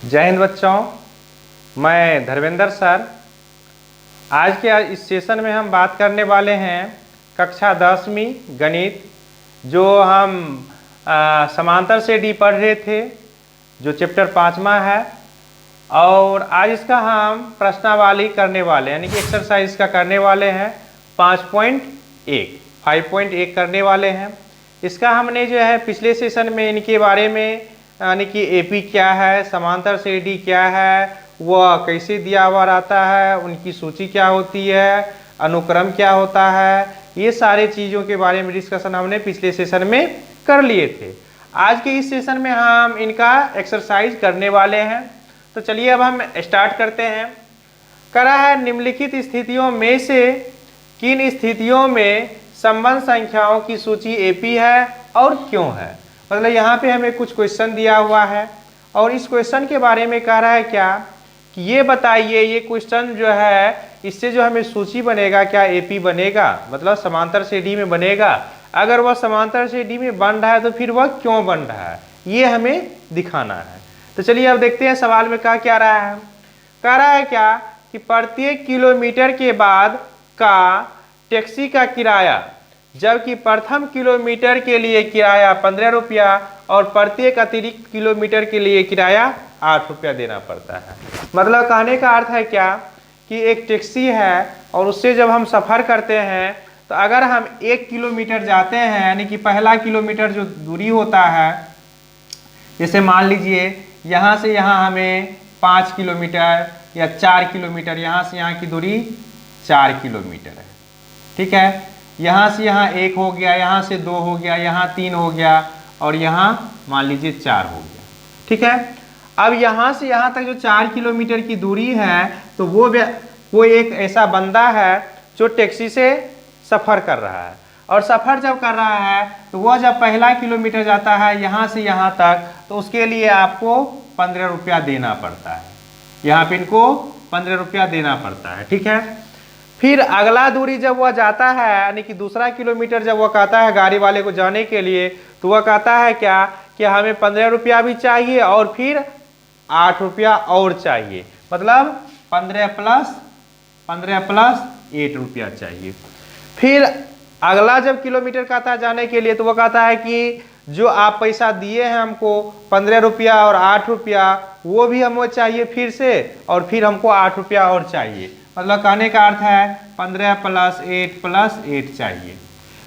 जय हिंद बच्चों, मैं धर्मेंद्र सर। आज के इस सेशन में हम बात करने वाले हैं कक्षा 10वीं गणित, जो हम समांतर से डी पढ़ रहे थे, जो चैप्टर 5वां है। और आज इसका हम प्रश्नावली करने वाले हैं, यानी कि एक्सरसाइज का करने वाले हैं 5.1 करने वाले हैं। इसका हमने जो है पिछले सेशन में इनके बारे में, यानी कि एपी क्या है, समांतर से डी क्या है, वह कैसे दिया हुआ रहता है, उनकी सूची क्या होती है, अनुक्रम क्या होता है, ये सारे चीज़ों के बारे में डिस्कशन हमने पिछले सेशन में कर लिए थे। आज के इस सेशन में हम इनका एक्सरसाइज करने वाले हैं। तो चलिए अब हम स्टार्ट करते हैं। करा है निम्नलिखित स्थितियों में से किन स्थितियों में संबंध संख्याओं की सूची एपी है और क्यों है। मतलब यहाँ पे हमें कुछ क्वेश्चन दिया हुआ है और इस क्वेश्चन के बारे में कह रहा है क्या कि ये बताइए, ये क्वेश्चन जो है इससे जो हमें सूची बनेगा क्या एपी बनेगा, मतलब समांतर से डी में बनेगा। अगर वह समांतर से डी में बन रहा है तो फिर वह क्यों बन रहा है, ये हमें दिखाना है। तो चलिए अब देखते हैं सवाल में क्या रहा है। कह रहा है क्या कि प्रत्येक किलोमीटर के बाद का टैक्सी का किराया, जबकि प्रथम किलोमीटर के लिए किराया 15 रुपया और प्रत्येक अतिरिक्त किलोमीटर के लिए किराया 8 रुपया देना पड़ता है। मतलब कहने का अर्थ है क्या कि एक टैक्सी है और उससे जब हम सफ़र करते हैं तो अगर हम 1 किलोमीटर जाते हैं, यानी कि पहला किलोमीटर जो दूरी होता है, जैसे मान लीजिए यहाँ से यहाँ हमें 5 किलोमीटर या 4 किलोमीटर, यहाँ से यहाँ की दूरी 4 किलोमीटर है, ठीक है। यहाँ से यहाँ 1 हो गया, यहाँ से 2 हो गया, यहाँ 3 हो गया और यहाँ मान लीजिए 4 हो गया, ठीक है। अब यहाँ से यहाँ तक जो 4 किलोमीटर की दूरी है, तो वो एक ऐसा बंदा है जो टैक्सी से सफ़र कर रहा है। और सफ़र जब कर रहा है तो वह जब पहला किलोमीटर जाता है यहाँ से यहाँ तक, तो उसके लिए आपको 15 रुपया देना पड़ता है। यहाँ पे इनको 15 रुपया देना पड़ता है, ठीक है। फिर अगला दूरी जब वह जाता है, यानी कि दूसरा किलोमीटर जब वह कहता है गाड़ी वाले को जाने के लिए, तो वह कहता है क्या कि हमें 15 रुपया भी चाहिए और फिर 8 रुपया और चाहिए, मतलब 15 प्लस 8 रुपया चाहिए। फिर अगला जब किलोमीटर कहता है जाने के लिए, तो वह कहता है कि जो आप पैसा दिए हैं हमको 15 रुपया और 8 रुपया, वो भी हमें चाहिए फिर से, और फिर हमको 8 रुपया और चाहिए। मतलब कहने का अर्थ है 15 प्लस 8 चाहिए।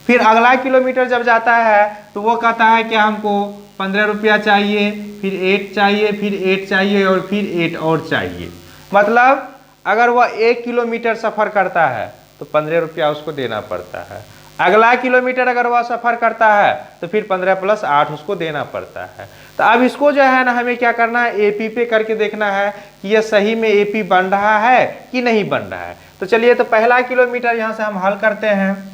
फिर अगला किलोमीटर जब जाता है तो वो कहता है कि हमको 15 रुपया चाहिए, फिर 8 चाहिए, फिर 8 चाहिए और फिर 8 और चाहिए। मतलब अगर वह 1 किलोमीटर सफ़र करता है तो 15 रुपया उसको देना पड़ता है। अगला किलोमीटर अगर वह सफ़र करता है तो फिर 15 प्लस 8 उसको देना पड़ता है। तो अब इसको जो है ना हमें क्या करना है, एपी पे करके देखना है कि यह सही में एपी बन रहा है कि नहीं बन रहा है। तो चलिए, तो पहला किलोमीटर यहाँ से हम हल करते हैं।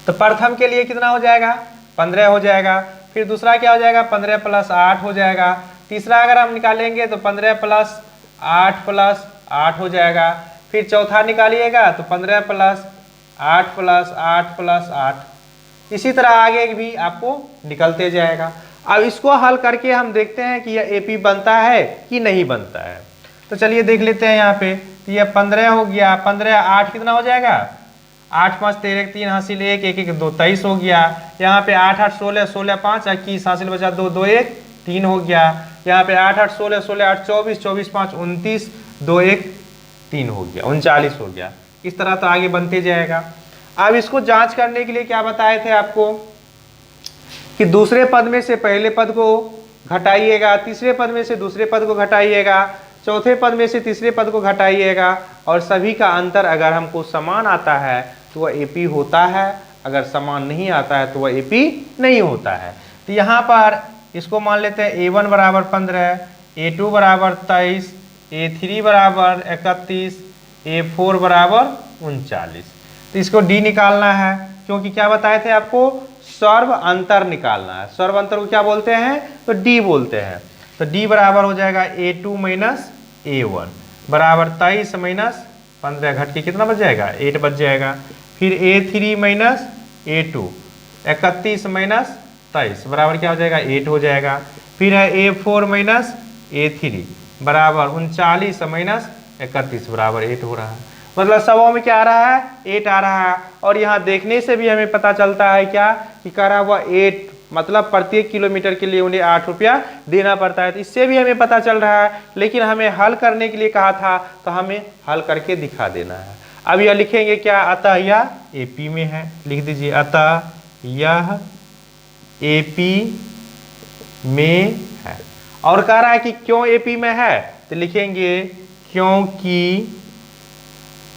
तो प्रथम के लिए कितना हो जाएगा, 15 हो जाएगा। फिर दूसरा क्या हो जाएगा, 15 प्लस 8 हो जाएगा। तीसरा अगर हम निकालेंगे तो 15 प्लस 8 हो जाएगा। फिर चौथा निकालिएगा तो 15 प्लस 8 इसी तरह आगे भी आपको निकलते जाएगा। अब इसको हल करके हम देखते हैं कि यह एपी बनता है कि नहीं बनता है। तो चलिए देख लेते हैं। यहाँ पे तो यह 15 हो गया, 15 8 कितना हो जाएगा, 8 5 13 3 हासिल 1 1 1 2 23 हो गया। यहाँ पे 8 8 16 16 5 21 हासिल बचा 2 2 1 3 हो गया। यहाँ पे 8 8 16 16 8 24 24 5 29 2 1 3 हो गया, 39 हो गया। इस तरह तो आगे बनते जाएगा। अब इसको जांच करने के लिए क्या बताए थे आपको कि दूसरे पद में से पहले पद को घटाइएगा, तीसरे पद में से दूसरे पद को घटाइएगा, चौथे पद में से तीसरे पद को घटाइएगा, और सभी का अंतर अगर हमको समान आता है तो वह एपी होता है, अगर समान नहीं आता है तो वह एपी नहीं होता है। तो यहाँ पर इसको मान लेते हैं A1 बराबर 15, A2 बराबर 23, A3 बराबर 31, A4 बराबर 39। तो इसको डी निकालना है, क्योंकि क्या बताए थे आपको, सर्व अंतर निकालना है। सर्व अंतर को क्या बोलते हैं, तो डी बोलते हैं। तो डी बराबर हो जाएगा A2 माइनस A1 बराबर 23 माइनस 15 घट के कितना बच जाएगा, 8 बच जाएगा। फिर A3 माइनस A2 31 माइनस 23 बराबर क्या हो जाएगा, 8 हो जाएगा। फिर है A4 माइनस A3 बराबर 39 माइनस 31 बराबर 8 हो रहा है। मतलब सबों में क्या आ रहा है, 8 आ रहा है। और यहाँ देखने से भी हमें पता चलता है क्या कि कह रहा हुआ 8, मतलब प्रत्येक किलोमीटर के लिए उन्हें 8 रुपया देना पड़ता है। तो इससे भी हमें पता चल रहा है, लेकिन हमें हल करने के लिए कहा था तो हमें हल करके दिखा देना है। अब यह लिखेंगे क्या, अतः यह AP में है, लिख दीजिए अतः यह AP में है। और कह रहा है कि क्यों AP में है, तो लिखेंगे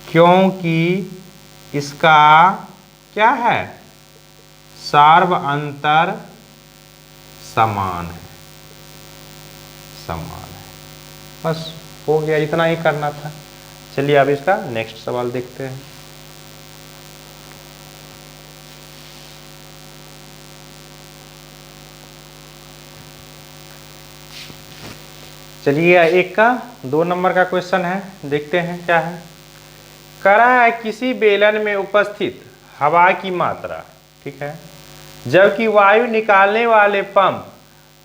क्योंकि इसका क्या है, सार्व अंतर समान है, बस हो गया, इतना ही करना था। चलिए अब इसका नेक्स्ट सवाल देखते हैं। चलिए एक का 2 नंबर का क्वेश्चन है, देखते हैं क्या है। कह रहा है किसी बेलन में उपस्थित हवा की मात्रा, ठीक है, जबकि वायु निकालने वाले पंप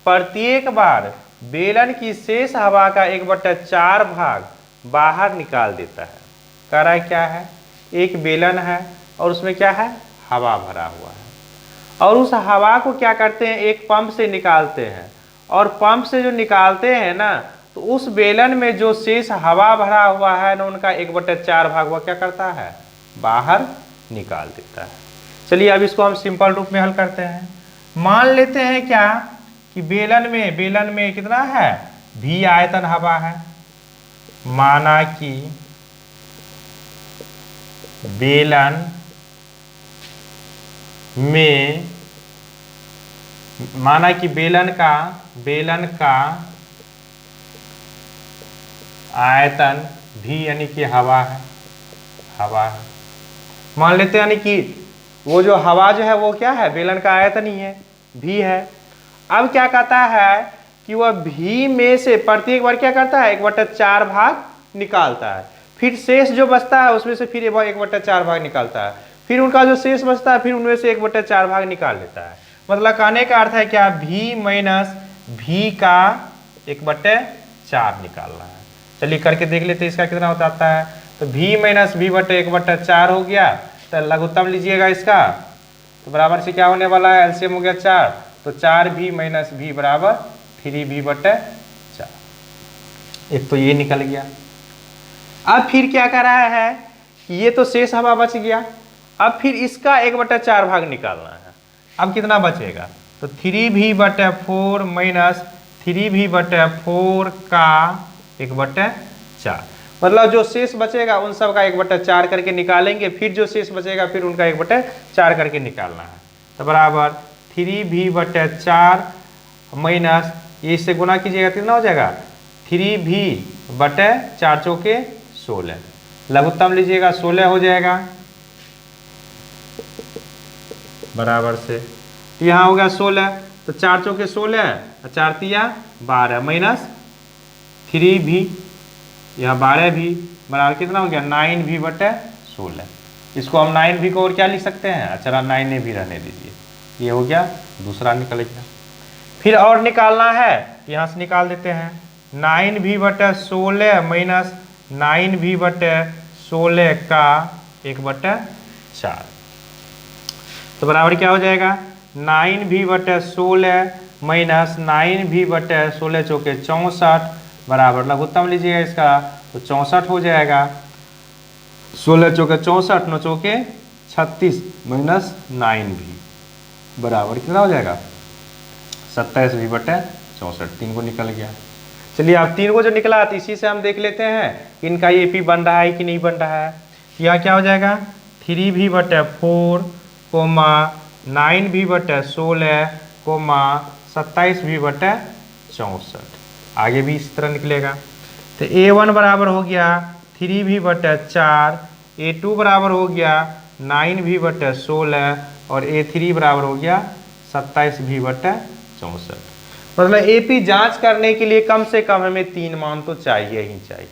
प्रत्येक बार बेलन की शेष हवा का 1/4 भाग बाहर निकाल देता है। कह रहा है क्या है, एक बेलन है और उसमें क्या है, हवा भरा हुआ है, और उस हवा को क्या करते हैं, एक पंप से निकालते हैं, और पंप से जो निकालते हैं ना, तो उस बेलन में जो शेष हवा भरा हुआ है ना, उनका 1/4 भाग वह क्या करता है, बाहर निकाल देता है। चलिए अब इसको हम सिंपल रूप में हल करते हैं। मान लेते हैं क्या कि बेलन में कितना है, V आयतन हवा है। माना कि बेलन का आयतन V यानी कि हवा है। मान लेते हैं यानी कि वो जो हवा जो है वो क्या है, बेलन का आयतन ही है, V है। अब क्या कहता है कि वह V में से प्रत्येक बार क्या करता है, 1/4 भाग निकालता है, फिर शेष जो बचता है उसमें से फिर 1/4 भाग निकालता है, फिर उनका जो शेष बचता है फिर उनमें से 1/4 भाग निकाल लेता है। मतलब कहने का अर्थ है क्या, V माइनस V का 1/4 निकालना है। चलिए करके देख लेते हैं इसका कितना होता है। तो V माइनस V बटे 1/4 हो गया, तो लघुत्तम लीजिएगा इसका, तो बराबर से क्या होने वाला है, एलसीएम हो गया 4, तो 4V माइनस V बराबर 3V/4। एक तो ये निकल गया। अब फिर क्या कर रहा है कि ये तो शेष हवा बच गया, अब फिर इसका 1/4 भाग निकालना है। अब कितना बचेगा, तो 3V/4 माइनस 3V/4 का 1/4, मतलब जो शेष बचेगा उन सब का 1/4 करके निकालेंगे, फिर जो शेष बचेगा फिर उनका 1/4 करके निकालना है। तो बराबर 3V/4 माइनस ये इससे गुना कीजिएगा, कितना हो जाएगा, 3V/4 चौके 16, लघुत्तम लीजिएगा 16 हो जाएगा, बराबर से यहाँ हो गया 16, तो 4 चौके 16, 4 तिया 12 माइनस 3V, यहाँ 12V बराबर कितना हो गया, 9V/16। इसको हम 9V को और क्या लिख सकते हैं, अच्छा 9A भी रहने दीजिए, ये हो गया, दूसरा निकल गया। फिर और निकालना है, यहाँ से निकाल देते हैं, 9V/16 माइनस 9V/16 का 1/4, तो बराबर क्या हो जाएगा, 9V/16 माइनस 9V/16 चौके 64 बराबर लघुत्तम लीजिएगा इसका, तो 64 हो जाएगा, 16 चौके 64, 9 चौके 36 माइनस 9V बराबर कितना हो जाएगा, 27V/64, 3 को निकल गया। चलिए अब 3 को जो निकला तो इसी से हम देख लेते हैं इनका AP बन रहा है कि नहीं बन रहा है। यह क्या हो जाएगा, 3V/4 9V/16 27V/64, आगे भी इस तरह निकलेगा। तो A1 बराबर हो गया 3V/4, A2 बराबर हो गया 9V/16 और A3 बराबर हो गया 27V/64। मतलब AP जांच करने के लिए कम से कम हमें 3 मान तो चाहिए ही चाहिए,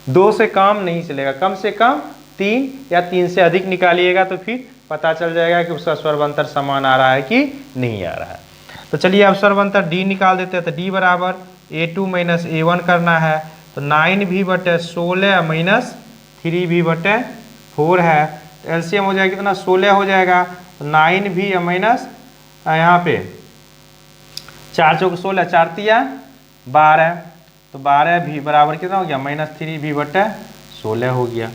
2 से कम नहीं चलेगा, कम से कम 3 या 3 से अधिक निकालिएगा तो फिर पता चल जाएगा कि उसका स्वर्वांतर समान आ रहा है कि नहीं आ रहा है। तो चलिए अब स्वर्वांतर D निकाल देते हैं। तो D बराबर A2 माइनस A1 करना है, तो 9V/16 माइनस 3V/4 है। तो एलसीएम हो जाएगा कितना, 16 हो जाएगा। तो 9V माइनस यहाँ पे 4 चौक 16, 4 तिया 12, तो 12V बराबर कितना हो गया, माइनस 3V/16 हो गया।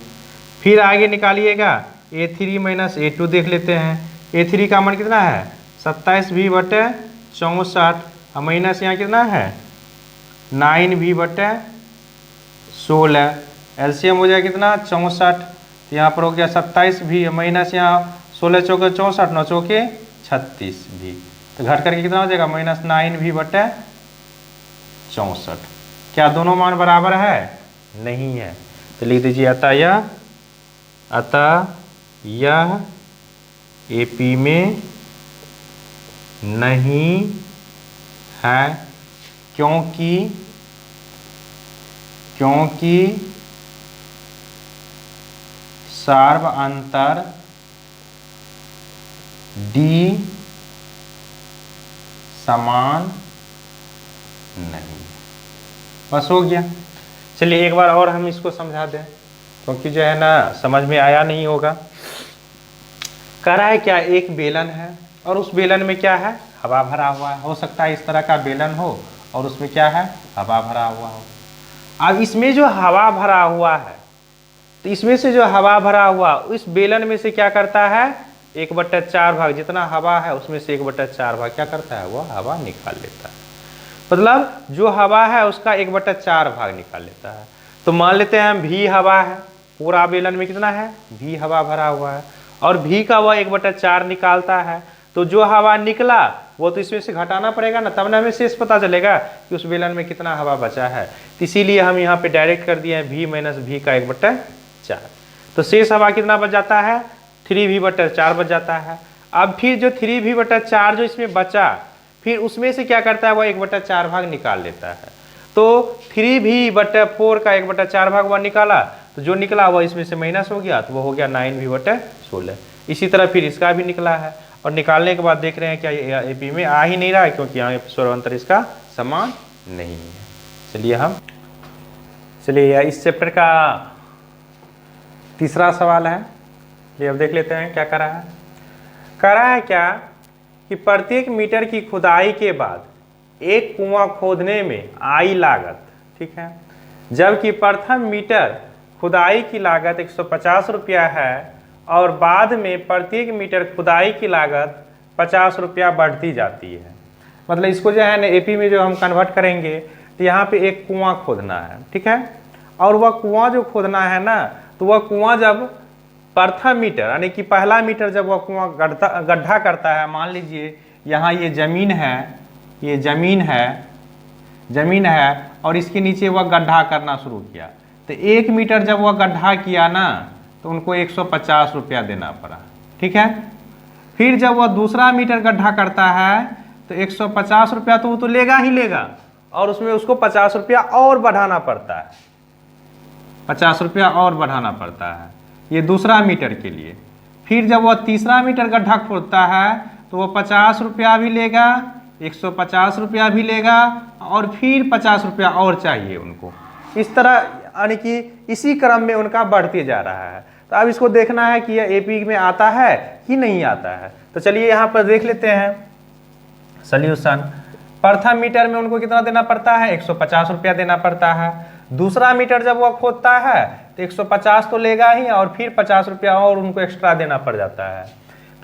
फिर आगे निकालिएगा A3 माइनस A2 देख लेते हैं। A3 का मान कितना है, 27V/64, माइनस यहाँ कितना है 9V/16, एलसीएम हो जाएगा कितना 64, तो यहाँ पर हो गया 27V माइनस यहाँ 16 चौके 64, 9 चौके 36V, तो घट करके कितना हो जाएगा माइनस 9V/64। क्या दोनों मान बराबर है, नहीं है, तो लिख दीजिए अतः यह एपी में नहीं है, क्योंकि सार्व अंतर डी समान नहीं। बस हो गया। चलिए एक बार और हम इसको समझा दें, क्योंकि जो है ना समझ में आया नहीं होगा। कह रहा है क्या, एक बेलन है और उस बेलन में क्या है, हवा भरा हुआ है। हो सकता है इस तरह का बेलन हो और उसमें क्या है, हवा भरा हुआ हो। अब इसमें जो हवा भरा हुआ है, तो इसमें से जो हवा भरा हुआ उस बेलन में से क्या करता है, 1/4 भाग, जितना हवा है उसमें से 1/4 भाग क्या करता है, वह हवा निकाल लेता है। मतलब जो हवा है उसका 1/4 भाग निकाल लेता है। तो मान लेते हैं भी हवा है, पूरा बेलन में कितना है, भी हवा भरा हुआ है, और भी का वह 1/4 निकालता है। तो जो हवा निकला वो तो इसमें से घटाना पड़ेगा ना, तब ना हमें शेष पता चलेगा कि उस बेलन में कितना हवा बचा है। तो इसीलिए हम यहाँ पे डायरेक्ट कर दिए हैं भी माइनस भी का 1/4। तो शेष हवा कितना बच जाता है, 3V/4 बच जाता है। अब फिर जो 3V/4 जो इसमें बचा, फिर उसमें से क्या करता है, वह 1/4 भाग निकाल लेता है। तो 3V/4 का 1/4 भाग वह निकाला, तो जो निकला वह इसमें से माइनस हो गया, तो वो हो गया 9V/16। इसी तरह फिर इसका भी निकला है, और निकालने के बाद देख रहे हैं क्या ये एपी में आ ही नहीं रहा है, क्योंकि यहाँ स्वरंतर इसका समान नहीं है। चलिए इस चैप्टर का तीसरा सवाल है, ये अब देख लेते हैं क्या कर रहा है। कह रहा है क्या कि प्रत्येक मीटर की खुदाई के बाद एक कुआं खोदने में आई लागत, ठीक है, जबकि प्रथम मीटर खुदाई की लागत 150 रुपया है, और बाद में प्रत्येक मीटर खुदाई की लागत 50 रुपया बढ़ती जाती है। मतलब इसको जो है ना एपी में जो हम कन्वर्ट करेंगे, तो यहाँ पे एक कुआं खोदना है, ठीक है, और वह कुआं जो खोदना है ना, तो वह कुआं जब प्रथम मीटर यानी कि पहला मीटर जब वह कुआं गड्ढा करता है, मान लीजिए यहाँ ये जमीन है, ये जमीन है और इसके नीचे वह गड्ढा करना शुरू किया, तो 1 मीटर जब वह गड्ढा किया ना, तो उनको 150 रुपया देना पड़ा, ठीक है। फिर जब वह दूसरा मीटर गड्ढा करता है, तो 150 रुपया तो वो तो लेगा ही लेगा, और उसमें उसको 50 रुपया और बढ़ाना पड़ता है, 50 रुपया और बढ़ाना पड़ता है, ये दूसरा मीटर के लिए। फिर जब वह तीसरा मीटर गड्ढा खोदता है, तो वह 50 रुपया भी लेगा, 150 रुपया भी लेगा, और फिर 50 रुपया और चाहिए उनको। इस तरह यानी कि इसी क्रम में उनका बढ़ते जा रहा है। तो अब इसको देखना है कि यह एपी में आता है कि नहीं आता है। तो चलिए यहाँ पर देख लेते हैं सॉल्यूशन। प्रथम मीटर में उनको कितना देना पड़ता है, 150 रुपया देना पड़ता है। दूसरा मीटर जब वह खोदता है तो 150 तो लेगा ही, और फिर 50 रुपया और उनको एक्स्ट्रा देना पड़ जाता है।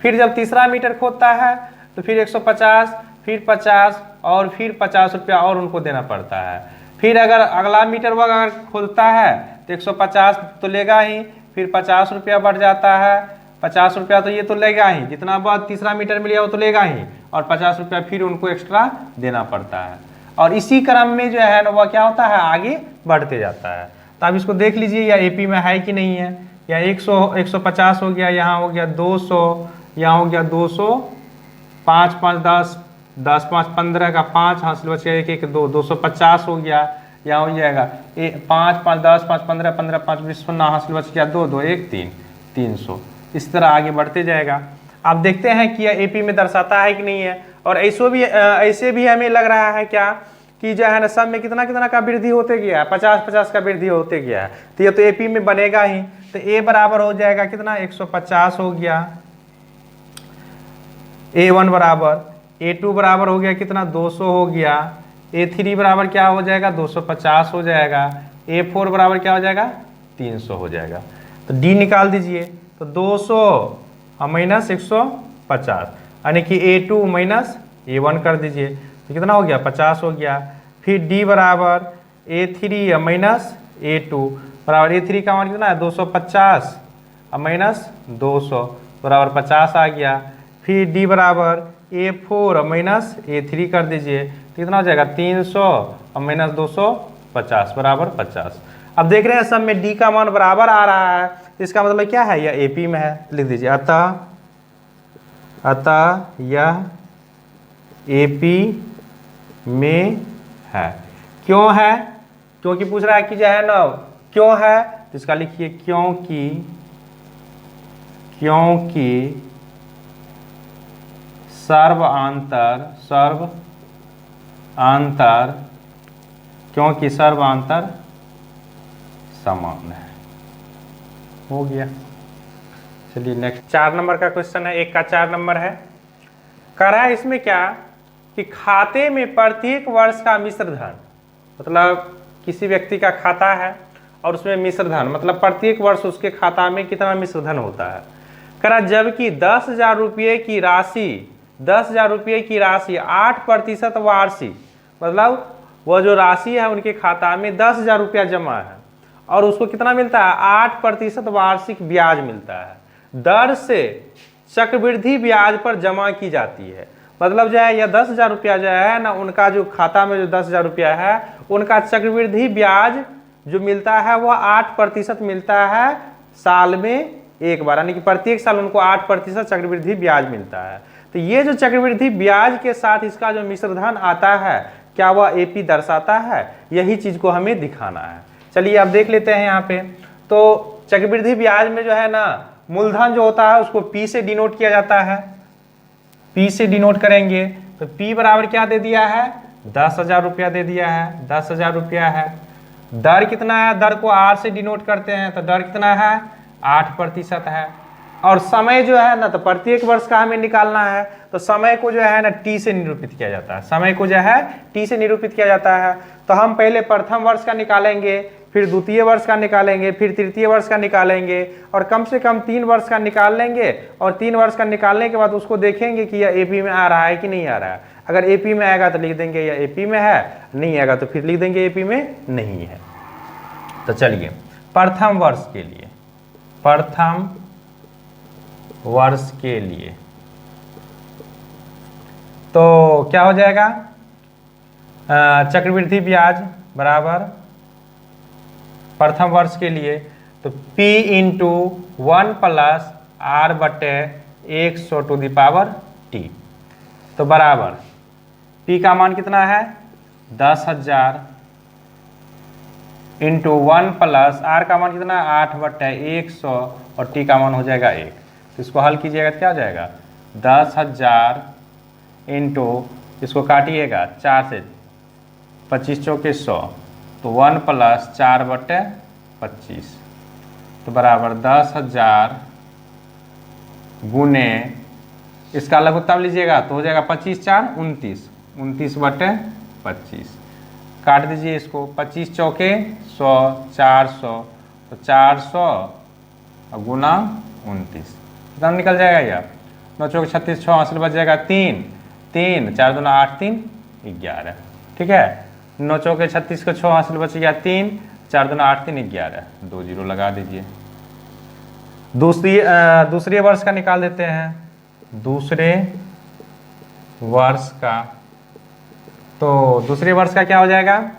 फिर जब तीसरा मीटर खोदता है तो फिर 150, फिर 50 और फिर 50 रुपया और उनको देना पड़ता है। फिर अगर अगला मीटर वह अगर खोदता है तो 150 तो लेगा ही, फिर 50 रुपया बढ़ जाता है, 50 रुपया तो ये तो लेगा ही, जितना बाद तीसरा मीटर में लिया वो तो लेगा ही, और 50 रुपया फिर उनको एक्स्ट्रा देना पड़ता है। और इसी क्रम में जो है ना वह क्या होता है, आगे बढ़ते जाता है। तो आप इसको देख लीजिए या एपी में है कि नहीं है। या 150 हो गया, यहाँ हो गया 200, यहाँ हो गया 200, 5 5 10, 10 5 15 का 5 हासिल बच गया, 1 1 2, 250 हो गया। यहाँ हो जाएगा 5 5 10 5 15 15 5 20 0 हासिल बच गया 2 2 1 3, 300। इस तरह आगे बढ़ते जाएगा। आप देखते हैं कि यह एपी में दर्शाता है कि नहीं है। और ऐसे भी हमें लग रहा है क्या कि जो है ना सब में कितना कितना का वृद्धि होते गया है, 50-50 का वृद्धि होते गया है। तो ये तो एपी में बनेगा ही। तो ए बराबर हो जाएगा कितना, 150 हो गया। A1 बराबर, A2 बराबर हो गया कितना, 200 हो गया। A3 बराबर क्या हो जाएगा, 250 हो जाएगा। A4 बराबर क्या हो जाएगा, 300 हो जाएगा। तो D निकाल दीजिए। तो 200 माइनस 150 यानी कि A2 माइनस A1 कर दीजिए। तो कितना हो गया, 50 हो गया। फिर D बराबर A3 माइनस A2 बराबर, A3 का मान कितना है, 250 माइनस 200 बराबर 50 आ गया। फिर D बराबर A4 माइनस A3 कर दीजिए। तो कितना हो जाएगा, 300 और माइनस 250 बराबर 50। अब देख रहे हैं सब में D का मान बराबर आ रहा है, तो इसका मतलब क्या है, यह AP में है। लिख दीजिए, अतः यह AP में है। क्यों है, क्योंकि पूछ रहा है कि जो है ना क्यों है, तो इसका लिखिए क्योंकि सर्व आंतर समान है। हो गया। चलिए नेक्स्ट 4 नंबर का क्वेश्चन है, 1 का 4 नंबर है। कह रहा है इसमें क्या कि खाते में प्रत्येक वर्ष का मिश्र धन, मतलब किसी व्यक्ति का खाता है और उसमें मिश्र धन मतलब प्रत्येक वर्ष उसके खाता में कितना मिश्र धन होता है। कह रहा जबकि 10,000 रुपये की राशि 8% वार्षिक, मतलब वह जो राशि है उनके खाता में 10,000 रुपया जमा है और उसको कितना मिलता है, 8% वार्षिक ब्याज मिलता है। दर से चक्रवृद्धि ब्याज पर जमा की जाती है। मतलब जो है यह 10,000 रुपया जो है ना, उनका जो खाता में जो 10,000 रुपया है उनका चक्रवृद्धि ब्याज जो मिलता है वह 8% मिलता है साल में एक बार, यानी कि प्रत्येक साल उनको 8% चक्रवृद्धि ब्याज मिलता है। तो ये जो चक्रवृद्धि ब्याज के साथ इसका जो मिश्रधन आता है, क्या वह एपी दर्शाता है, यही चीज को हमें दिखाना है। चलिए अब देख लेते हैं यहाँ पे। तो चक्रवृद्धि ब्याज में जो है ना मूलधन जो होता है उसको पी से डिनोट किया जाता है, पी से डिनोट करेंगे। तो पी बराबर क्या दे दिया है, 10,000 रुपया दे दिया है, 10,000 रुपया है। दर कितना है, दर को आर से डिनोट करते हैं, तो दर कितना है, 8% है। और समय जो है ना, तो प्रत्येक वर्ष का हमें निकालना है, तो समय को जो है ना टी से निरूपित किया जाता है, समय को जो है टी से निरूपित किया जाता है। तो हम पहले प्रथम वर्ष का निकालेंगे, फिर द्वितीय वर्ष का निकालेंगे, फिर तृतीय वर्ष का निकालेंगे और कम से कम 3 वर्ष का निकाल लेंगे। और 3 वर्ष का निकालने के बाद उसको देखेंगे कि यह एपी में आ रहा है कि नहीं आ रहा है। अगर एपी में आएगा तो लिख देंगे यह एपी में है, नहीं आएगा तो फिर लिख देंगे एपी में नहीं है। तो चलिए प्रथम वर्ष के लिए, प्रथम वर्ष के लिए तो क्या हो जाएगा, चक्रवृद्धि ब्याज बराबर प्रथम वर्ष के लिए तो P इंटू 1 प्लस R बटे 100 टू द पावर T, तो बराबर P का मान कितना है, 10,000 इंटू 1 प्लस R का मान कितना है, 8 बटे 100 और T का मान हो जाएगा 1। तो इसको हल कीजिएगा तो क्या हो जाएगा, 10,000 इंटू, इसको काटिएगा 4 से, 25 चौके 100, तो 1 प्लस 4 बटे 25, तो बराबर 10,000 गुने, इसका लघुत्तम लीजिएगा तो हो जाएगा 25 4 29, 29 बटे 25। काट दीजिए इसको, 25 चौके 100, 400, तो 400 गुना 29 कितना निकल जाएगा यार, 9 चौके 36, 6 हासिल बच जाएगा 3, 3 4 दूना 8 3 11, ठीक है। 9 चौके 36 को 6 हासिल बच गया 3, 4 दूना 8 3 11, 2 जीरो लगा दीजिए। दूसरे वर्ष का निकाल देते हैं, दूसरे वर्ष का, तो दूसरे वर्ष का क्या हो जाएगा,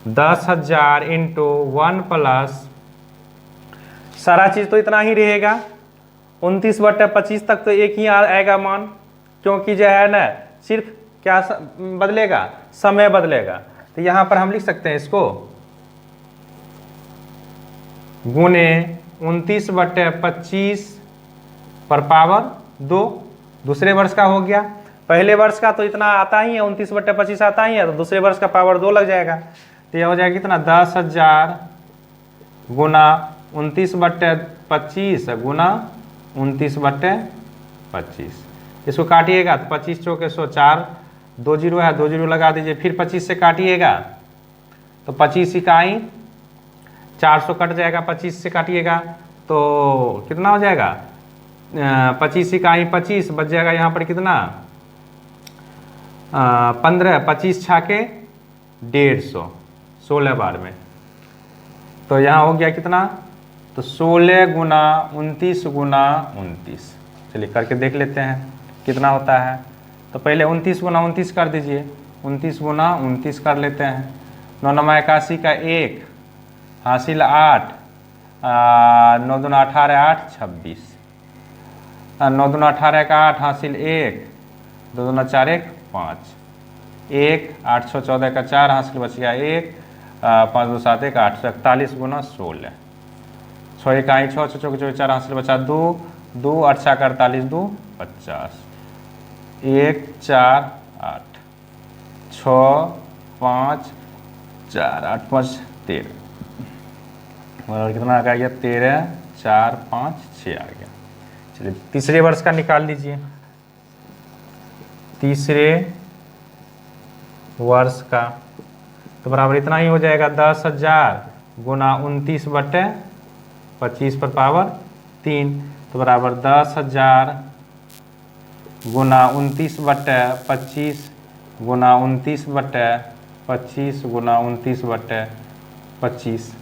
10,000 इंटू 1 प्लस, सारा चीज तो इतना ही रहेगा, 29 बटे 25 तक तो एक ही आएगा मान, क्योंकि जो है ना सिर्फ क्या बदलेगा, समय बदलेगा। तो यहां पर हम लिख सकते हैं इसको गुने 29 बटे 25 पर पावर 2, दूसरे वर्ष का हो गया। पहले वर्ष का तो इतना आता ही है, 29/25 आता ही है, तो दूसरे वर्ष का पावर 2 लग जाएगा। तो यह हो जाएगा कितना, 10,000 गुना 29/25 गुना 29/25। इसको काटिएगा तो 25 चौके 100, 4 2 जीरो है, 2 जीरो लगा दीजिए। फिर 25 से काटिएगा तो 25 इकाई 400 कट जाएगा, 25 से काटिएगा तो कितना हो जाएगा, 25 इकाई 25 बच जाएगा यहाँ पर कितना, 15, 25 छाके 150, 16 बार में। तो यहाँ हो गया कितना, तो 16 गुना 29 गुना 29। चलिए करके देख लेते हैं कितना होता है। तो पहले 29 गुना 29 कर दीजिए, 29 गुना 29 कर लेते हैं। 9 9 81 का 1 हासिल 8, 9 दूना 18 8 26, 9 दूना 18 का 8 हासिल 1, 2 दूना 4 1 5, 1 8 6 14 का 4 हासिल बच गया 1, 5 2 7 1 8, 41 गुना 16, 6 इकाई 6 6 चौके 4 हासिल बचा 2, 2 8 6 48 2 50, 1 4 8, 6 5 4 8 5 13, और कितना आ गया, 13 4 5 6 आ गया। चलिए तीसरे वर्ष का निकाल लीजिए। तीसरे वर्ष का तो बराबर इतना ही हो जाएगा, 10,000 गुना 29/25 पर पावर 3, तो बराबर 10,000 गुना 29/25 गुना 29/25 गुना 29/25।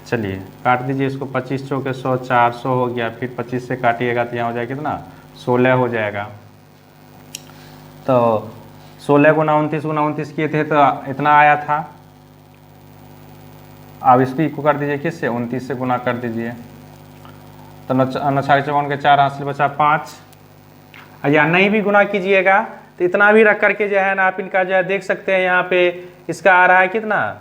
चलिए काट दीजिए इसको, 25 चौके 100, 400 हो गया। फिर 25 से काटिएगा तो यहाँ हो जाएगा कितना, 16 हो जाएगा। तो 16 गुना 29 गुना 29 किए थे तो इतना आया था। अब इसको कर दीजिए किससे, 29 से गुना कर दीजिए। तो 9 6 54 के 4 हासिल बचा 5, या नहीं भी गुना कीजिएगा तो इतना भी रख करके जो है ना आप इनका जो है देख सकते हैं। यहाँ पे इसका आ रहा है कितना,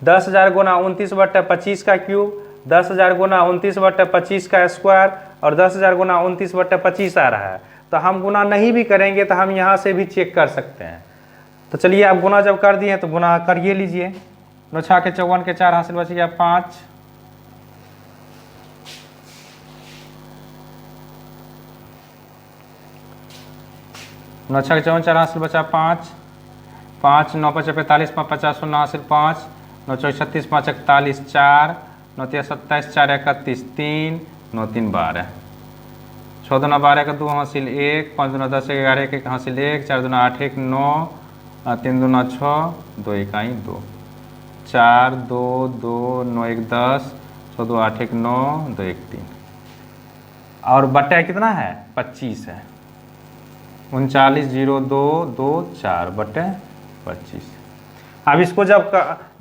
10,000 गुना 29/25 का क्यूब, 10,000 गुना 29/25 का स्क्वायर और 10,000 गुना 29/25 आ रहा है। तो हम गुना नहीं भी करेंगे तो हम यहाँ से भी चेक कर सकते हैं। तो चलिए आप गुना जब कर दिए तो गुना करिए लीजिए। 9 6 के 54 के 4 हासिल बच गया 5, 9 6 के 54 4 हासिल बचा 5, 5 9 5 45 5 50 9 हासिल 5, 9 4 36 5 41 4, 9 3 27 4 31 3, 9 3 12, 6 2 12 का 2 हासिल 1, 5 2 10 11 1 हासिल 1, 4 2 8 1 9, 3 2 6 2 इकाई 2, 4 2 2 9 1 10, 6 2 8 1 9 2 1 3, और बटा कितना है, 25 है, 39,002,24 बटे 25। अब इसको जब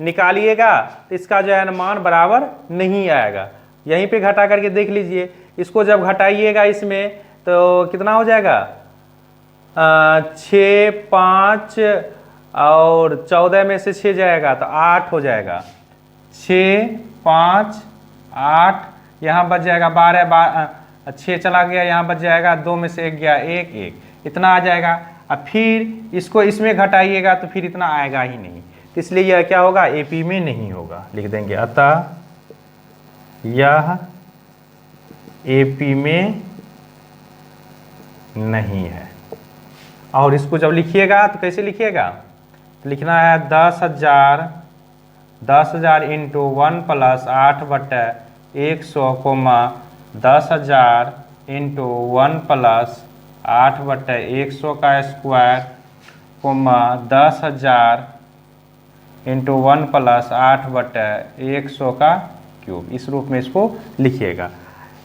निकालिएगा तो इसका जो है ना मान बराबर नहीं आएगा। यहीं पे घटा करके देख लीजिए। इसको जब घटाइएगा इसमें तो कितना हो जाएगा, 6 5 और 14 में से 6 जाएगा तो 8 हो जाएगा। 6 5 8 यहाँ बच जाएगा 12, 6 चला गया, यहाँ बच जाएगा 2 में से 1 गया 1 1, इतना आ जाएगा। अब फिर इसको इसमें घटाइएगा तो फिर इतना आएगा ही नहीं, तो इसलिए यह क्या होगा, एपी में नहीं होगा। लिख देंगे अतः यह एपी में नहीं है। और इसको जब लिखिएगा तो कैसे लिखिएगा, तो लिखना है 10,000 इंटू 1 + 8/100 कोमा 10,000 इंटू 1 + 8/100 का स्क्वायर कोमा 10,000 इंटू 1 + 8/100 का क्यूब। इस रूप में इसको लिखिएगा।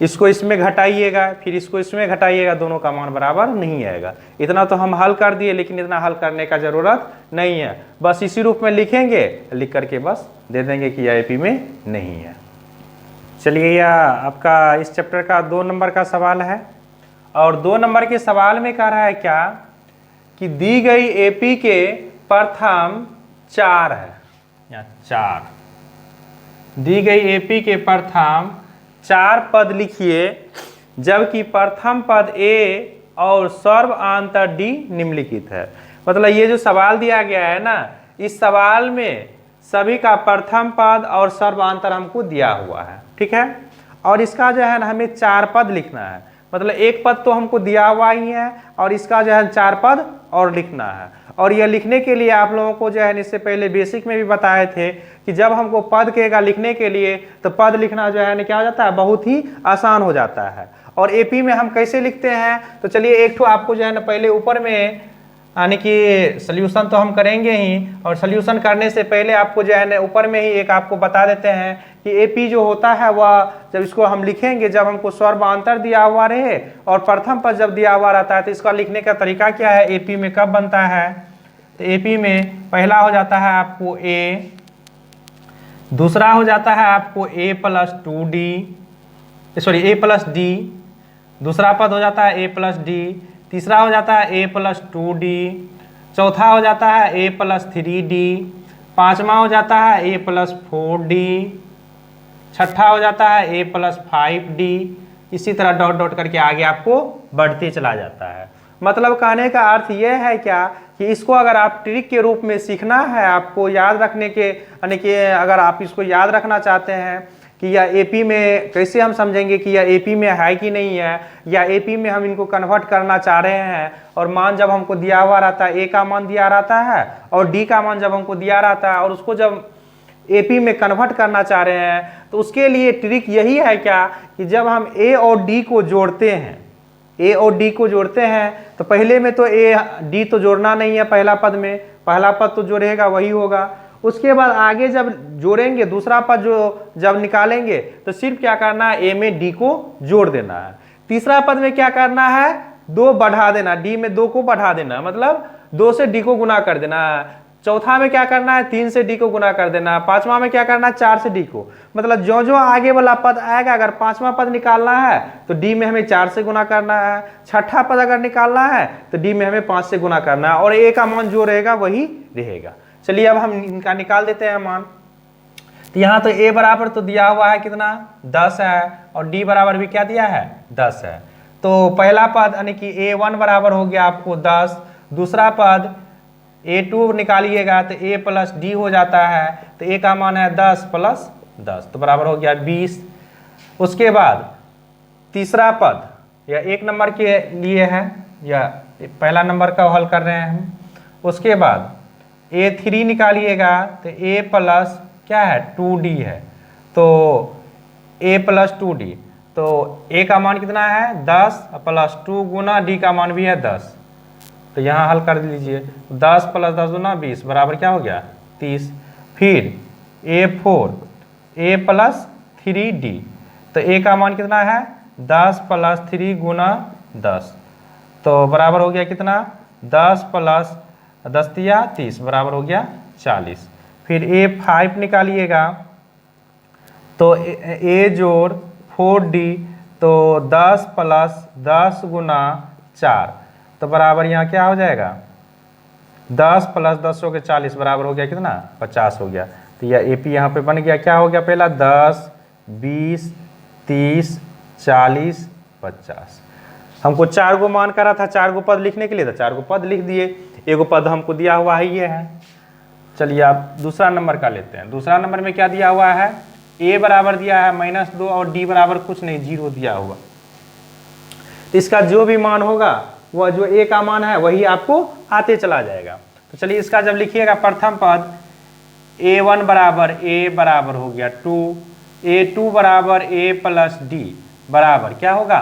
इसको इसमें घटाइएगा, फिर इसको इसमें घटाइएगा, दोनों का मान बराबर नहीं आएगा। इतना तो हम हल कर दिए, लेकिन इतना हल करने का जरूरत नहीं है। बस इसी रूप में लिखेंगे, लिख करके बस दे देंगे कि यह एपी में नहीं है। चलिए यह आपका इस चैप्टर का 2 नंबर का सवाल है। और 2 नंबर के सवाल में कह रहा है क्या कि दी गई एपी के प्रथम 4 है, या 4 दी गई एपी के प्रथम 4 पद लिखिए जबकि प्रथम पद ए और सर्वांतर डी निम्नलिखित है। मतलब ये जो सवाल दिया गया है ना, इस सवाल में सभी का प्रथम पद और सर्वांतर हमको दिया हुआ है, ठीक है। और इसका जो है ना हमें 4 पद लिखना है, मतलब एक पद तो हमको दिया हुआ ही है और इसका जो है 4 पद और लिखना है। और यह लिखने के लिए आप लोगों को जो है इससे पहले बेसिक में भी बताए थे कि जब हमको पद कहेगा लिखने के लिए तो पद लिखना जो है क्या हो जाता है, बहुत ही आसान हो जाता है। और एपी में हम कैसे लिखते हैं, तो चलिए एक ठो आपको जो है ना पहले ऊपर में यानी कि सोल्यूशन तो हम करेंगे ही, और सोल्यूशन करने से पहले आपको जो है ना ऊपर में ही एक आपको बता देते हैं कि एपी जो होता है वह जब इसको हम लिखेंगे, जब हमको सर्वांतर दिया हुआ रहे और प्रथम पद जब दिया हुआ रहता है तो इसका लिखने का तरीका क्या है, एपी में कब बनता है। तो एपी में पहला हो जाता है आपको ए, दूसरा हो जाता है आपको ए प्लस 2d, सॉरी ए प्लस डी, दूसरा पद हो जाता है ए प्लस डी, तीसरा हो जाता है ए प्लस 2d, चौथा हो जाता है ए प्लस 3d, पांचवा हो जाता है ए प्लस 4d, छठा हो जाता है ए प्लस 5d, इसी तरह डॉट डॉट करके आगे आपको बढ़ते चला जाता है। मतलब कहने का अर्थ यह है क्या कि इसको अगर आप ट्रिक के रूप में सीखना है, आपको याद रखने के यानी कि अगर आप इसको याद रखना चाहते हैं कि यह एपी में कैसे हम समझेंगे कि यह एपी में है कि नहीं है, या एपी में हम इनको कन्वर्ट करना चाह रहे हैं और मान जब हमको दिया हुआ रहता है, ए का मान दिया रहता है और डी का मान जब हमको दिया रहता है और उसको जब एपी में कन्वर्ट करना चाह रहे हैं, तो उसके लिए ट्रिक यही है क्या कि जब हम ए और डी को जोड़ते हैं, ए और डी को जोड़ते हैं तो पहले में तो ए डी तो जोड़ना नहीं है, पहला पद में पहला पद तो जो रहेगा वही होगा। उसके बाद आगे जब जोड़ेंगे दूसरा पद जो जब निकालेंगे तो सिर्फ क्या करना है, ए में डी को जोड़ देना है। तीसरा पद में क्या करना है, 2 बढ़ा देना, डी में 2 को बढ़ा देना, मतलब 2 से डी को गुना कर देना है। चौथा में क्या करना है, 3 से डी को गुना कर देना है। पांचवा में क्या करना है, 4 से डी को, मतलब जो जो आगे वाला पद आएगा, अगर पांचवा पद निकालना है तो डी में हमें 4 से गुना करना है, छठा पद अगर निकालना है तो डी में हमें 5 से गुना करना है, और ए का मान जो रहेगा वही रहेगा। चलिए अब हम इनका निकाल देते हैं मान। तो यहाँ तो ए बराबर तो दिया हुआ है कितना, 10 है, और डी बराबर भी क्या दिया है, 10 है। तो पहला पद यानी कि a1 बराबर हो गया आपको 10, दूसरा पद a2 निकालिएगा तो a प्लस डी हो जाता है, तो a का मान है 10 प्लस 10 तो बराबर हो गया 20। उसके बाद तीसरा पद या 1 नंबर के लिए है, या पहला नंबर का हल कर रहे हैं हम। उसके बाद a3 निकालिएगा तो a प्लस क्या है 2d है, तो a प्लस 2d, तो a का मान कितना है 10 प्लस 2 गुना d का मान भी है 10, तो यहाँ हल कर लीजिए। 10 प्लस 10 गुना 20 बराबर क्या हो गया 30। फिर a4 a प्लस 3d, तो a का मान कितना है 10 प्लस 3 गुना 10, तो बराबर हो गया कितना 10 प्लस 10 दिया 30 बराबर हो गया 40। फिर a5 निकालिएगा तो a जोड़ 4d, तो 10 प्लस 10 गुना 4, तो बराबर यहाँ क्या हो जाएगा 10 प्लस 10 हो गया 40 बराबर हो गया कितना 50 हो गया। तो यह AP यहाँ पे बन गया, क्या हो गया पहला 10 20 30 40 50। हमको 4 गो मान करा था, 4 गो पद लिखने के लिए, तो 4 गो पद लिख दिए, एगो पद हमको दिया हुआ है ये है। चलिए आप दूसरा नंबर का लेते हैं। दूसरा नंबर में क्या दिया हुआ है, a बराबर दिया है -2 और d बराबर कुछ नहीं 0 दिया हुआ। तो इसका जो भी मान होगा वह जो a का मान है वही आपको आते चला जाएगा। तो चलिए इसका जब लिखिएगा प्रथम पद a1 बराबर a बराबर हो गया 2, a2 बराबर a प्लस d बराबर क्या होगा,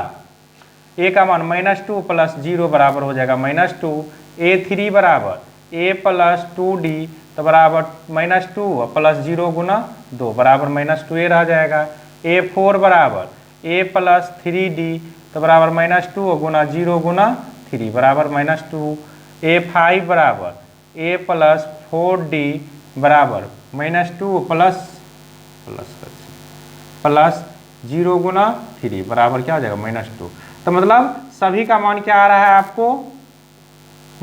a का मान -2 प्लस 0 बराबर हो जाएगा -2, a3 बराबर a प्लस 2d तो बराबर -2 प्लस 0 गुना 2 बराबर -2a रह जाएगा। a4 बराबर a प्लस 3d तो बराबर -2 गुना 0 गुना 3 बराबर -2। a5 बराबर a प्लस 4d बराबर -2 प्लस 0 गुना 3 बराबर क्या हो जाएगा -2। तो मतलब सभी का मान क्या आ रहा है आपको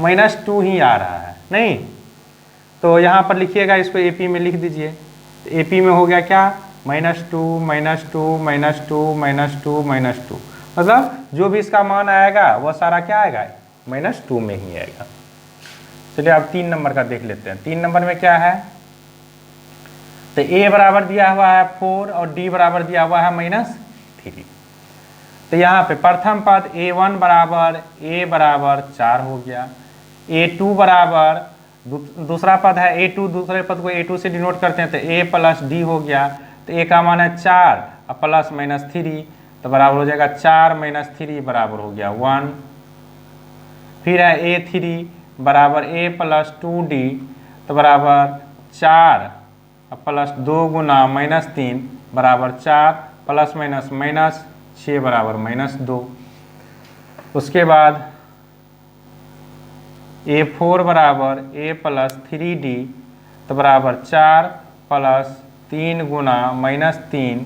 -2 ही आ रहा है नहीं। तो यहाँ पर लिखिएगा, इसको AP में लिख दीजिए। तो AP में हो गया क्या -2 -2 -2 -2 -2 मतलब जो भी इसका मान आएगा वह सारा क्या आएगा, -2 में ही आएगा। चलिए अब 3 नंबर का देख लेते हैं। 3 नंबर में क्या है, तो a बराबर दिया हुआ है 4 और d बराबर दिया हुआ है -3। तो यहाँ पे प्रथम पद a1 बराबर a बराबर 4 हो गया, a2 बराबर दूसरा पद है a2, दूसरे पद को a2 से डिनोट करते हैं तो a प्लस d हो गया। तो a का मान है 4 और प्लस -3 तो बराबर हो जाएगा 4 - 3 बराबर हो गया 1। फिर है a3 बराबर a प्लस 2d तो बराबर 4 प्लस 2 गुना -3 बराबर 4 प्लस माइनस 6 बराबर -2। उसके बाद a4 बराबर a प्लस 3d तो बराबर 4 प्लस 3 गुना -3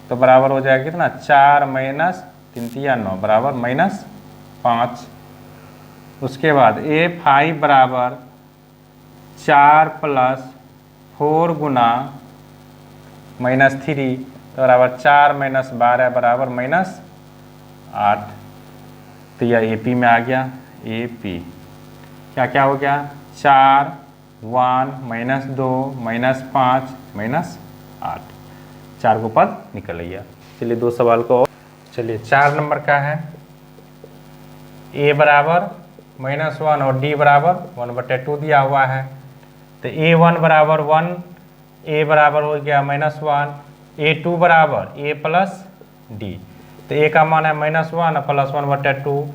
तो बराबर हो जाएगा कितना, 4 - 3 या 9 बराबर -5। उसके बाद a5 बराबर 4 प्लस 4 गुना -3 तो बराबर 4 - 12 बराबर -8। तो यह AP में आ गया। AP क्या क्या हो गया, 4 1 -2 -5 -8, 4 को पद निकल गया। चलिए 2 सवाल को और। चलिए 4 नंबर का है, a बराबर -1 और d बराबर 1/2 दिया हुआ है। तो a1 बराबर 1, a बराबर हो गया -1, a2 बराबर a प्लस d। तो a का मान है -1 प्लस 1/2,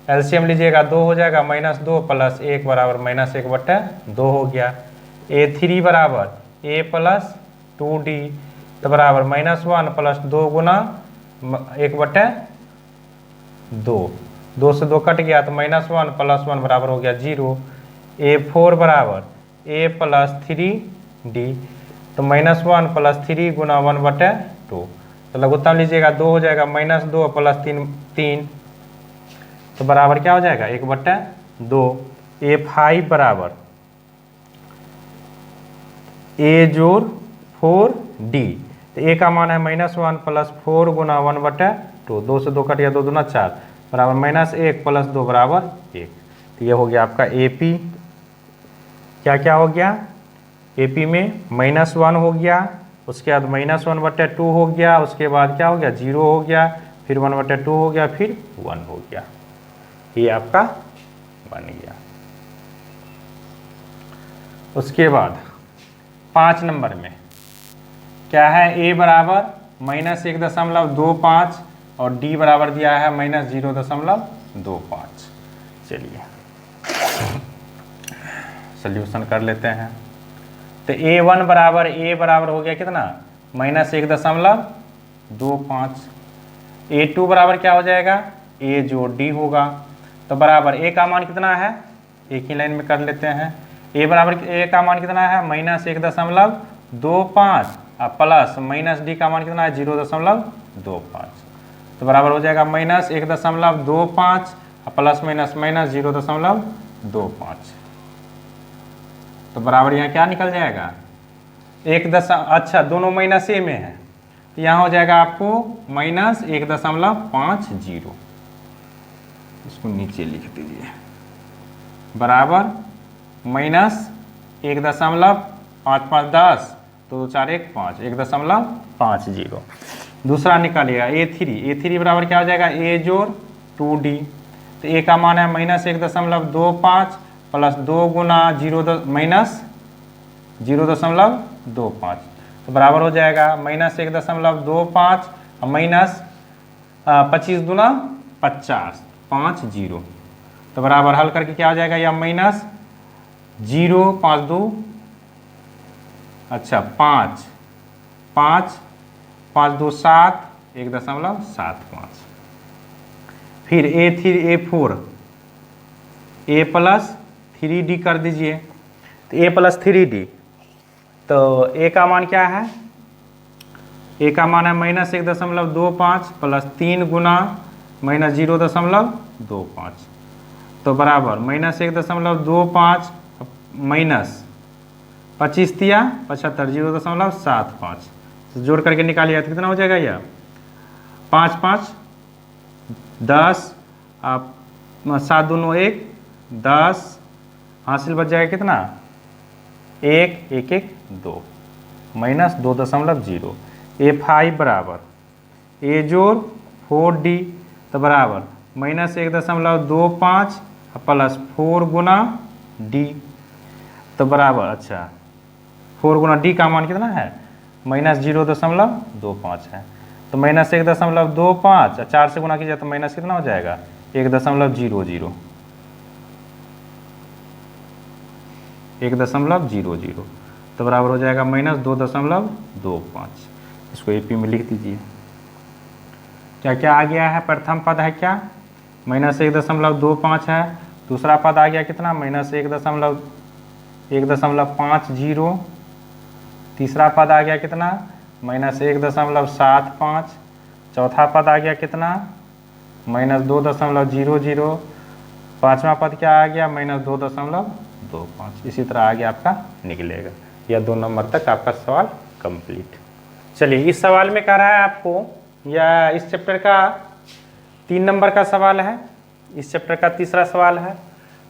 एलसीएम लीजिएगा 2 हो जाएगा, -2 प्लस 1 बराबर -1/2 हो गया। a3 बराबर a प्लस 2d तो बराबर -1 प्लस 2 गुना 1/2, 2 से 2 कट गया तो -1 प्लस 1 बराबर हो गया 0। a4 बराबर a प्लस 3d तो -1 प्लस 3 गुना 1/2 तो लघुत्तम लीजिएगा 2 हो जाएगा, -2 प्लस 3 तो बराबर क्या हो जाएगा 1/2। a5 बराबर a जोड़ 4d तो a का मान है -1 प्लस 4 गुना 1/2, 2 से 2 कट गया, 2 दूना 4 बराबर -1 प्लस 2 बराबर 1। तो ये हो गया आपका AP। क्या क्या हो गया, AP में -1 हो गया, उसके बाद -1/2 हो गया, उसके बाद क्या हो गया 0 हो गया, फिर 1/2 हो गया, फिर 1 हो गया। ये आपका बन गया। उसके बाद 5 नंबर में क्या है, a बराबर -1.25 और d बराबर दिया है -0.25। चलिए सॉल्यूशन कर लेते हैं। तो a1 बराबर a बराबर हो गया कितना, -1.25। a2 बराबर क्या हो जाएगा, a जोड़ d होगा तो बराबर a का मान कितना है, एक ही लाइन में कर लेते हैं। a बराबर a का मान कितना है -1.25 प्लस -d का मान कितना है 0.25 तो बराबर हो जाएगा -1.25 प्लस -0.25 तो बराबर यहाँ क्या निकल जाएगा, अच्छा दोनों माइनस ए में है तो यहाँ हो जाएगा आपको -1.50। इसको नीचे लिख दीजिए, बराबर -1.55 तो 4 1 5 1.50। दूसरा निकालिएगा a3 बराबर क्या हो जाएगा, a जोड़ 2d तो a का मान है -1.25 प्लस 2 गुना 0.25 तो बराबर हो जाएगा -1.25 माइनस 25 दूना 50 50 तो बराबर हल करके क्या हो जाएगा, या -0 5 2 अच्छा 5 5 5 2 7 1.75। फिर a3 a4 a plus 3d कर दीजिए तो a प्लस 3d तो a का मान क्या है, a का मान है -1.25 प्लस 3 गुना -0.25 तो बराबर -1.25 माइनस 25 तिया 75 0.75 तो जोड़ करके निकालिए तो कितना हो जाएगा, यह 5 5 10 आप 7 दूनो 1 10 हासिल बच जाएगा कितना 1 1 1 2 माइनस 2.0 A5 बराबर A जोड़ 4D तो बराबर माइनस 1.25 प्लस 4 गुना D तो बराबर अच्छा 4 गुना D का मान कितना है माइनस 0.25 है तो माइनस 1.25 4 से गुना कीजिए तो माइनस कितना हो जाएगा 1.00 1.00 तो बराबर हो जाएगा माइनस 2.25। इसको एपी में लिख दीजिए। क्या क्या आ गया है प्रथम पद है क्या माइनस 1.25 है दूसरा पद आ गया कितना माइनस 1.50 तीसरा पद आ गया कितना माइनस 1.75 चौथा पद आ गया कितना माइनस 2.00 पाँचवा पद क्या आ गया माइनस 2.25 इसी तरह आगे आपका निकलेगा। यह 2 नंबर तक आपका सवाल कंप्लीट। चलिए इस सवाल में कह रहा है आपको या इस चैप्टर का 3 नंबर का सवाल है इस चैप्टर का तीसरा सवाल है।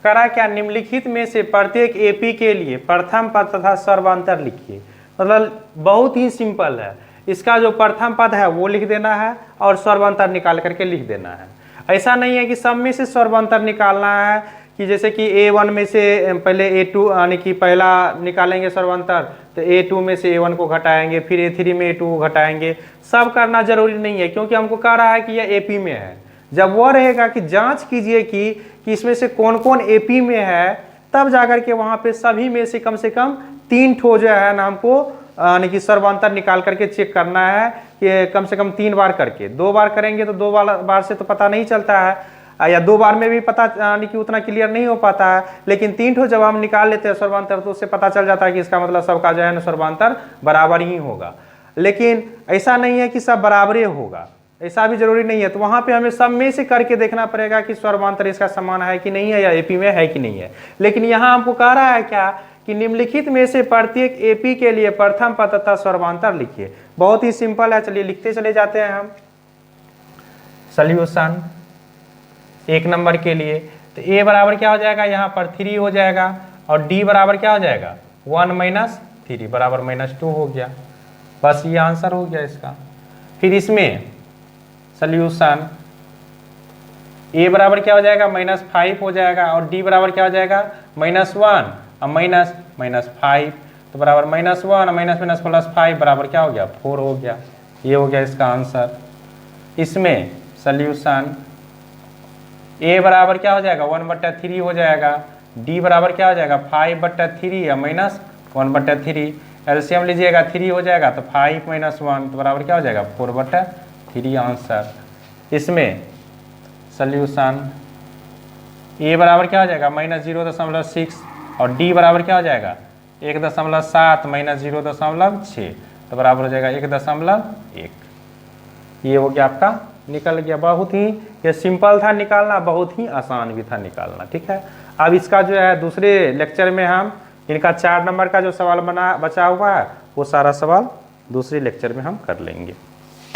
कह रहा है क्या निम्नलिखित में से प्रत्येक एपी के लिए प्रथम पद तथा सर्वांतर लिखिए। मतलब बहुत ही सिंपल है इसका जो प्रथम पद है वो लिख देना है और सर्वांतर निकाल करके लिख देना है। ऐसा नहीं है कि सब में से सर्वांतर निकालना है कि जैसे कि A1 में से पहले A2 यानी कि पहला निकालेंगे सर्वांतर तो A2 में से A1 को घटाएंगे फिर A3 में A2 को घटाएंगे। सब करना जरूरी नहीं है क्योंकि हमको कह रहा है कि यह AP में है। जब वह रहेगा कि जांच कीजिए कि इसमें से कौन कौन AP में है तब जाकर के वहाँ पे सभी में से कम 3 ठो जो है ना हमको यानी कि सर्वांतर निकाल करके चेक करना है कि कम से कम 3 बार करके। 2 बार करेंगे तो 2 बार से तो पता नहीं चलता है या 2 बार में भी पता यानी कि उतना क्लियर नहीं हो पाता है लेकिन 3 ठो जब हम निकाल लेते हैं सर्वांतर तो उससे पता चल जाता है कि इसका मतलब सबका जो है ना सर्वांतर बराबर ही होगा। लेकिन ऐसा नहीं है कि सब बराबरे होगा ऐसा भी जरूरी नहीं है तो वहाँ पे हमें सब में से करके देखना पड़ेगा कि सर्वांतर इसका समान है कि नहीं है या एपी में है कि नहीं है। लेकिन यहाँ हमको कह रहा है क्या कि निम्नलिखित में से प्रत्येक एपी के लिए प्रथम पद तथा सर्वांतर लिखिए। बहुत ही सिंपल है चलिए लिखते चले जाते हैं हम। सॉल्यूशन 1 नंबर के लिए तो A बराबर क्या हो जाएगा यहाँ पर 3 हो जाएगा और D बराबर क्या हो जाएगा 1 माइनस 3 बराबर -2 हो गया। बस ये आंसर हो गया इसका। फिर इसमें सॉल्यूशन A बराबर क्या हो जाएगा -5 हो जाएगा और D बराबर क्या हो जाएगा -1 और -5 तो बराबर -1 माइनस +5 बराबर क्या हो गया 4 हो गया। ये हो गया इसका आंसर। इसमें सॉल्यूशन A बराबर क्या हो जाएगा 1/3 हो जाएगा D बराबर क्या हो जाएगा 5/3 या -1/3 एलसीएम लीजिएगा 3 हो जाएगा तो 5 - 1 तो बराबर क्या हो जाएगा 4/3 आंसर। इसमें सॉल्यूशन A बराबर क्या हो जाएगा -0.6 और D बराबर क्या हो जाएगा 1.7 - 0.6 तो बराबर हो जाएगा 1.1। ये हो गया आपका निकल गया। बहुत ही ये सिंपल था निकालना बहुत ही आसान भी था निकालना। ठीक है अब इसका जो है दूसरे लेक्चर में हम इनका 4 नंबर का जो सवाल बचा हुआ है वो सारा सवाल दूसरे लेक्चर में हम कर लेंगे।